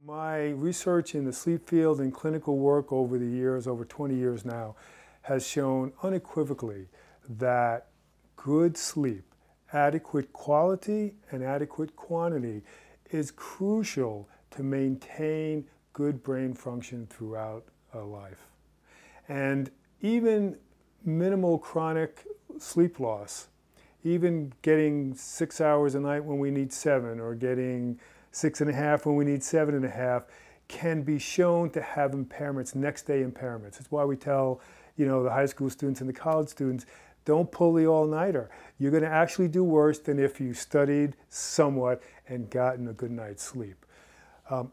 My research in the sleep field and clinical work over the years, over 20 years now, has shown unequivocally that good sleep, adequate quality and adequate quantity, is crucial to maintain good brain function throughout a life. And even minimal chronic sleep loss, even getting 6 hours a night when we need 7, or getting 6.5 when we need 7.5, can be shown to have impairments, next day impairments. That's why we tell, the high school students and the college students, don't pull the all-nighter. You're going to actually do worse than if you studied somewhat and gotten a good night's sleep.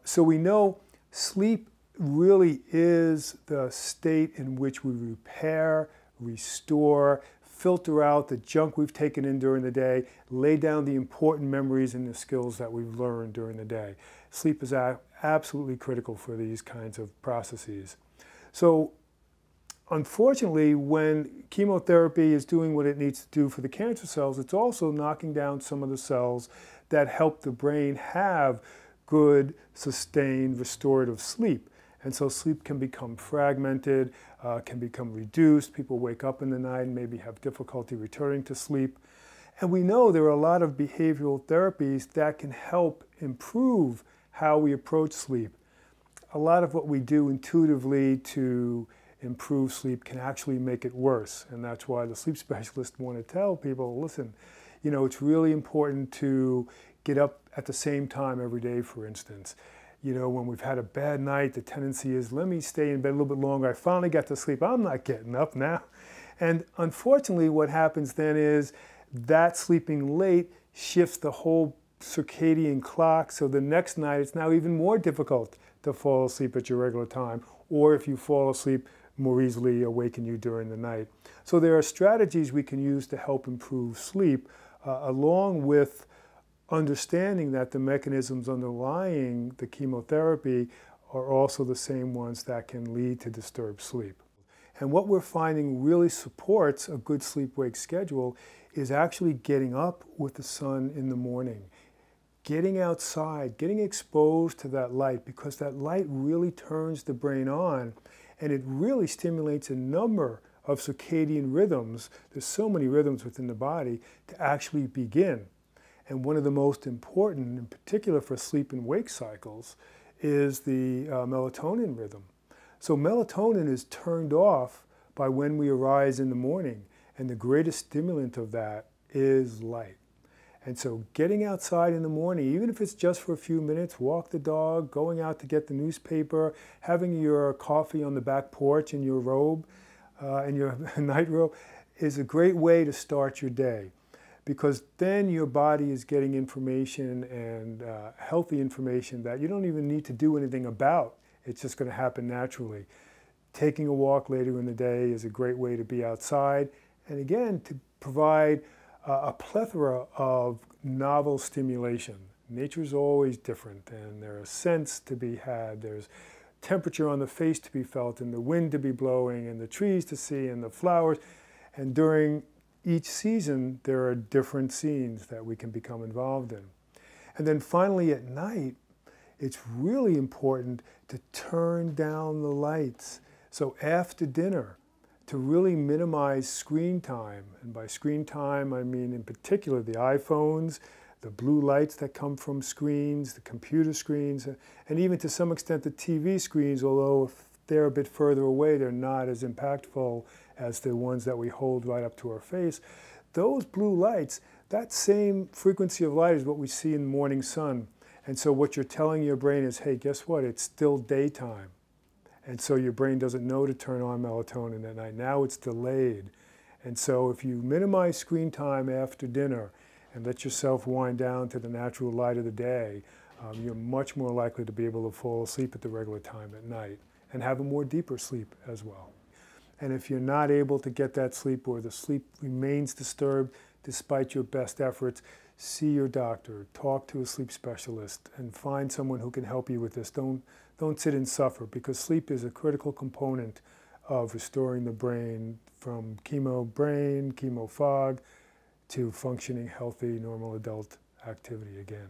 So we know sleep really is the state in which we repair, restore, filter out the junk we've taken in during the day, lay down the important memories and the skills that we've learned during the day. Sleep is absolutely critical for these kinds of processes. So unfortunately, when chemotherapy is doing what it needs to do for the cancer cells, it's also knocking down some of the cells that help the brain have good, sustained, restorative sleep. And so sleep can become fragmented, can become reduced. People wake up in the night and maybe have difficulty returning to sleep. And we know there are a lot of behavioral therapies that can help improve how we approach sleep. A lot of what we do intuitively to improve sleep can actually make it worse. And that's why the sleep specialists want to tell people, listen, it's really important to get up at the same time every day, for instance. When we've had a bad night, the tendency is, let me stay in bed a little bit longer. I finally got to sleep. I'm not getting up now. And unfortunately, what happens then is that sleeping late shifts the whole circadian clock. So the next night, it's now even more difficult to fall asleep at your regular time. Or if you fall asleep, more easily awaken you during the night. So there are strategies we can use to help improve sleep, along with understanding that the mechanisms underlying the chemotherapy are also the same ones that can lead to disturbed sleep. And what we're finding really supports a good sleep-wake schedule is actually getting up with the sun in the morning, getting outside, getting exposed to that light, because that light really turns the brain on, and it really stimulates a number of circadian rhythms. There's so many rhythms within the body to actually begin. And one of the most important, in particular for sleep and wake cycles, is the melatonin rhythm. So melatonin is turned off by when we arise in the morning, and the greatest stimulant of that is light. And so getting outside in the morning, even if it's just for a few minutes, walk the dog, going out to get the newspaper, having your coffee on the back porch in your robe, in your night robe, is a great way to start your day. Because then your body is getting information, and healthy information that you don't even need to do anything about. It's just going to happen naturally. Taking a walk later in the day is a great way to be outside, and again, to provide a plethora of novel stimulation. Nature's always different, and there are scents to be had. There's temperature on the face to be felt, and the wind to be blowing, and the trees to see, and the flowers. And during each season, there are different scenes that we can become involved in. And then finally at night, it's really important to turn down the lights. So after dinner, to really minimize screen time. And by screen time, I mean in particular the iPhones, the blue lights that come from screens, the computer screens, and even to some extent the TV screens, although if they're a bit further away, they're not as impactful as the ones that we hold right up to our face. Those blue lights, that same frequency of light is what we see in the morning sun. And so what you're telling your brain is, hey, guess what? It's still daytime. And so your brain doesn't know to turn on melatonin at night. Now it's delayed. And so if you minimize screen time after dinner and let yourself wind down to the natural light of the day, you're much more likely to be able to fall asleep at the regular time at night and have a more deeper sleep as well. And if you're not able to get that sleep, or the sleep remains disturbed despite your best efforts, see your doctor, talk to a sleep specialist, and find someone who can help you with this. Don't sit and suffer, because sleep is a critical component of restoring the brain from chemo brain, chemo fog, to functioning, healthy, normal adult activity again.